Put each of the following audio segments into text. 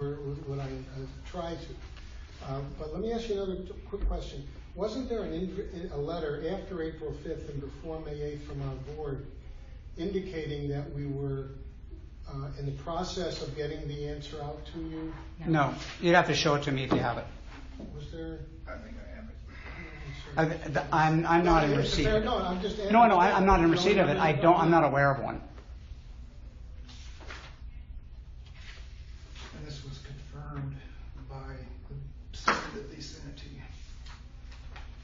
what I tried to. But let me ask you another quick question. Wasn't there a letter after April 5th and before May 8th from our board indicating that we were in the process of getting the answer out to you? No, you'd have to show it to me if you have it. Was there? I think I have it. I'm not in receipt of it. No, I'm just No, I'm not in receipt of it. I'm not aware of one. And this was confirmed by the site that they sent it to you.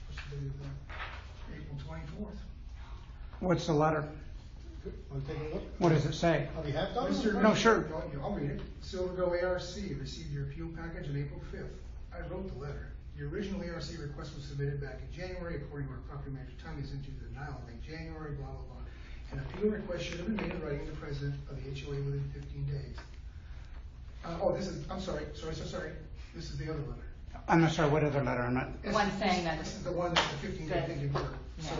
What's the date of that? April 24th. What's the letter? Want to take a look? What does it say? Oh, you have done Mr. it? No, sure. I'll read it. Silvergo ARC received your appeal package on April 5th. I wrote the letter. Your original ARC request was submitted back in January, according to our property manager Tommy sent you the denial in January, blah, blah, blah. An appeal request should have been made in writing to the president of the HOA within 15 days. I'm sorry. This is the other letter. I'm not sorry, what other letter? I'm not. The one saying that. This is the one that the 15-day thing you were. Yeah. So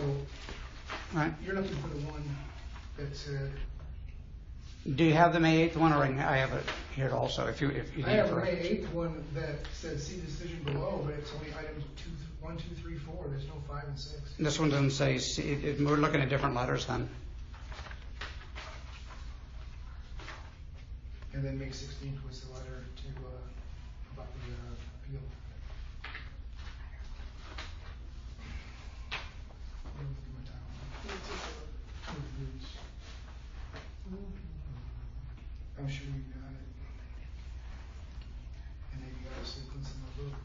Right. you're looking for the one that said. Do you have the May 8th one, or I have it here also? If you need I have it the for May 8th one that says see decision below, but it's only items 1, 2, 3, 4. There's no 5 and 6. This one doesn't say. We're looking at different letters then. And then May 16th was the letter to about the appeal. I'm sure you got it. And then you got a sequence in the book.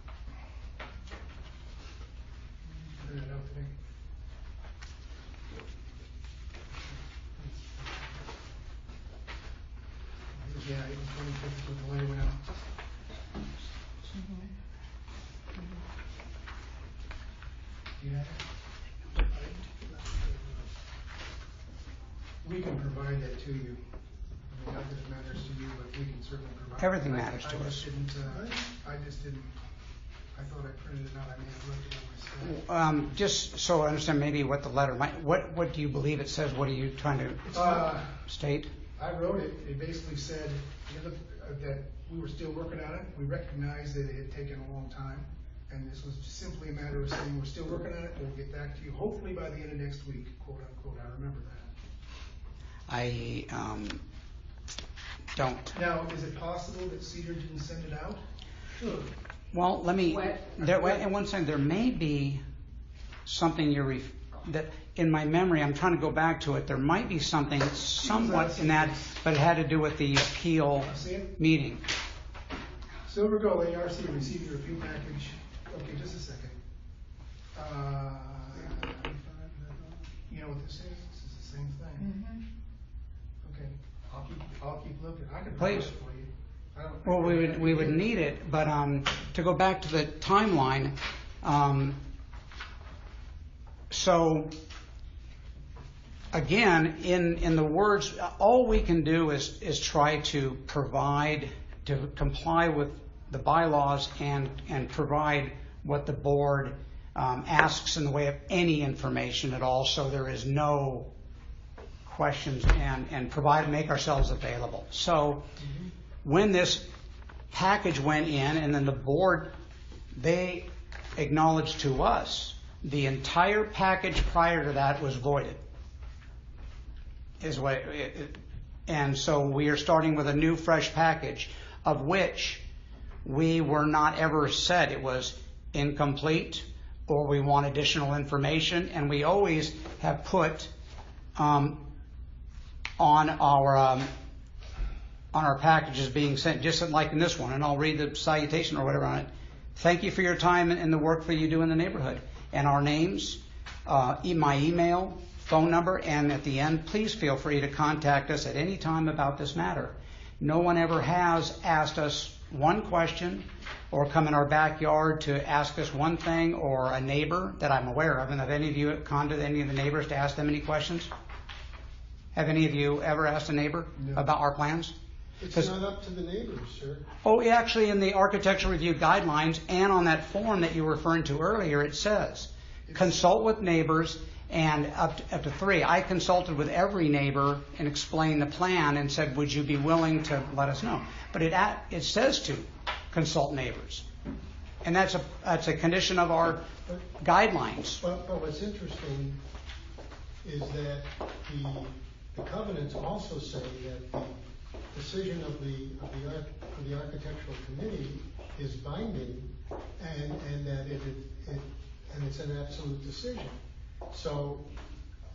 Put it out today. Yeah, April 25th is what the letter went out. Do you have it? We can provide that to you. I mean, not that it matters to you, but we can certainly provide it. Everything matters to us. I just didn't, I thought I printed it out, I may have left it on my staff. Just so I understand maybe what the letter might. What do you believe it says? What are you trying to state? I wrote it. It basically said that we were still working on it. We recognized that it had taken a long time, and this was simply a matter of saying we're still working on it. We'll get back to you hopefully by the end of next week, quote unquote. I remember that. I don't. Now, is it possible that Cedar didn't send it out? Sure. Well, let me. And one second, there may be something that in my memory. I'm trying to go back to it. There might be something somewhat in that, but it had to do with the appeal meeting. Silver Gold ARC received your appeal package. Okay, just a second. You know what this is? This is the same thing. Mm-hmm. Okay, I'll keep looking. I can Please. print it for you. Well, we would need it, but to go back to the timeline. So again, in the words, all we can do is try to comply with the bylaws and provide what the board asks in the way of any information at all, so there is no questions, and make ourselves available. So when this package went in, and then the board, they acknowledged to us the entire package prior to that was voided. And so we are starting with a new fresh package, of which we were not ever said it was incomplete or we want additional information, and we always have put on our packages being sent, just like in this one, and I'll read the salutation or whatever on it. Thank you for your time and the work that you do in the neighborhood. And our names, my email, phone number, and at the end, please feel free to contact us at any time about this matter. No one ever has asked us one question or come in our backyard to ask us one thing, or a neighbor that I'm aware of. And have any of you gone to any of the neighbors to ask them any questions? Have any of you ever asked a neighbor about our plans? It's not up to the neighbors, sir. Oh, actually, in the architectural review guidelines and on that form that you were referring to earlier, it says consult with neighbors and up to 3. I consulted with every neighbor and explained the plan and said, would you be willing to let us know? But it says to consult neighbors. And that's a condition of our guidelines. But what's interesting is that the covenants also say that the decision of the architectural committee is binding, and that and it's an absolute decision. So,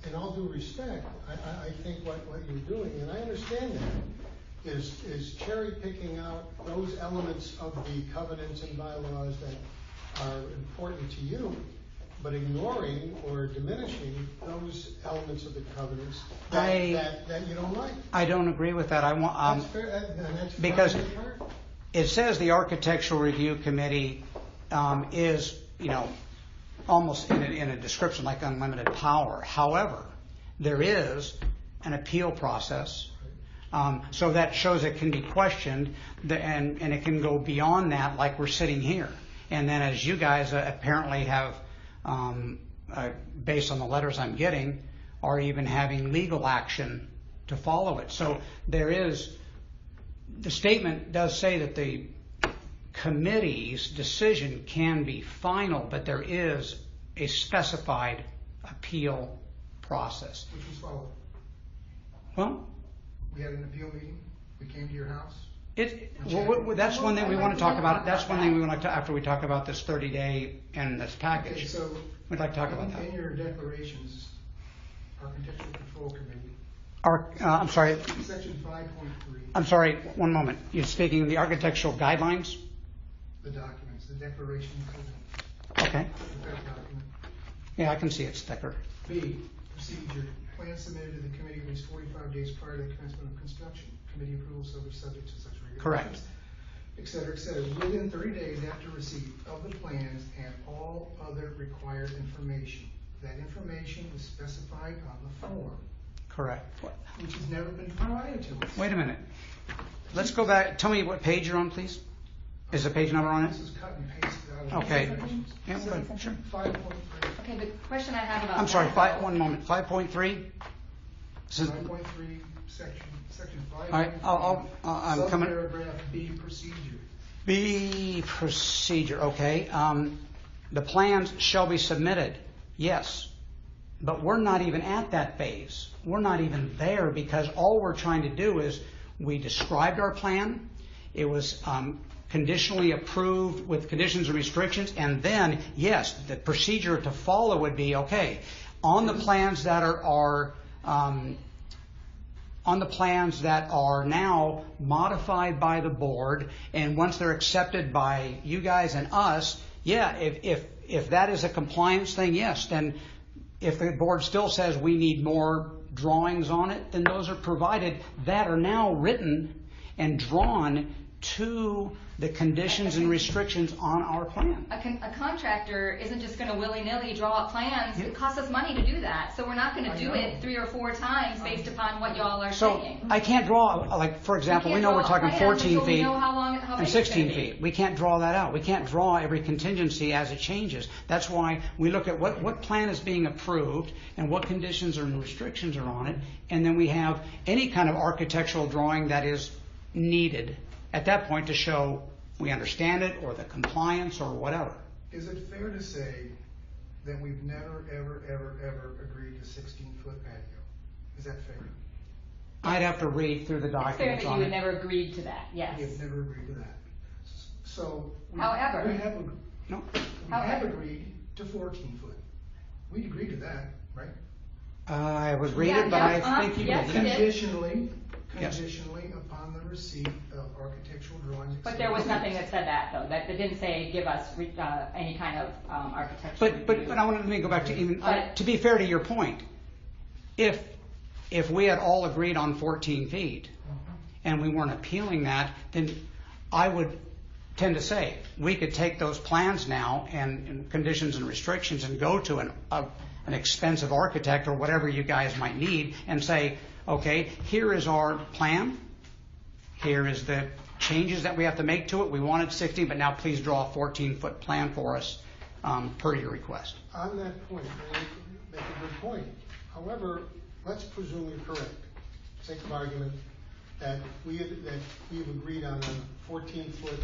in all due respect, I think what you're doing, and I understand that, is cherry picking out those elements of the covenants and bylaws that are important to you, but ignoring or diminishing those elements of the covenants that you don't like. I don't agree with that. I want That's fair, and that's because fine on your part. it says the architectural review committee is, almost in a description like unlimited power. However, there is an appeal process, so that shows it can be questioned, and it can go beyond that, like we're sitting here. And then, as you guys apparently have, based on the letters I'm getting, are even having legal action to follow it. So the statement does say that the committee's decision can be final, but there is a specified appeal process. Which was followed. Well, We had an appeal meeting, we came to your house. that's one thing we want to talk about. That's one thing we want to after we talk about this 30-day and this package. Okay, so we'd like to talk about that. In your declarations, Architectural Control Committee, I'm sorry. section 5.3, I'm sorry. One moment. You're speaking of the architectural guidelines. the documents, the declaration covenant, Okay. the fact document. Yeah, I can see it's thicker. B, procedure, plan submitted to the committee at least 45 days prior to the commencement of construction. Committee approval subject to such regulations. Correct. Et cetera, within 30 days after receipt of the plans and all other required information. That information is specified on the form, Correct. which has never been provided to us. Wait a minute. Let's go back. Tell me what page you're on, please. Is the page number on it? This is cut and pasted out of Okay. the definitions. Yeah, good. Sure. 5.3. Okay, the question I have about I'm sorry. that- One moment. 5.3. This is, 5.3, section 5. all right. I'm coming. Subparagraph B, procedure. B, procedure. Okay. The plans shall be submitted. Yes. But we're not even at that phase. We're not even there, because all we're trying to do is we described our plan. It was conditionally approved with conditions and restrictions, and then, yes, the procedure to follow would be, okay, on the plans that are now modified by the board, and once they're accepted by you guys and us, yeah, if that is a compliance thing, yes, then if the board still says we need more drawings on it, then those are provided that are now written and drawn to the conditions and restrictions on our plan. A contractor isn't just going to willy-nilly draw up plans. It costs us money to do that. So we're not going to do it 3 or 4 times based upon what y'all are So saying. I can't draw, like, for example, we know we're talking 14 feet and and 16 feet. We can't draw that out. We can't draw every contingency as it changes. That's why we look at what plan is being approved and what conditions and restrictions are on it, and then we have any kind of architectural drawing that is needed at that point to show we understand it, or the compliance, or whatever. Is it fair to say that we've never, ever agreed to 16-foot patio? Is that fair? I'd have to read through the It's fair documents that you on would it. never agreed to that, yes. We have never agreed to that. So However- we have No. agreed to 14-foot. We'd agreed to that, right? I would read Yeah, it, but yeah, I think you yes, did. you yes. did. Yes. Conditionally upon the receipt of architectural drawings. et But there was cetera. nothing that said that, though. That didn't say give us any kind of architectural But review. I want to go back to even But- to be fair to your point. If we had all agreed on 14 feet and we weren't appealing that, then I would tend to say we could take those plans now and conditions and restrictions and go to an expensive architect or whatever you guys might need and say, okay, here is our plan. Here is the changes that we have to make to it. We wanted 16, but now please draw a 14-foot plan for us per your request. On that point, make a good point. However, let's presume you're correct. Sake of argument, that we've agreed on a 14-foot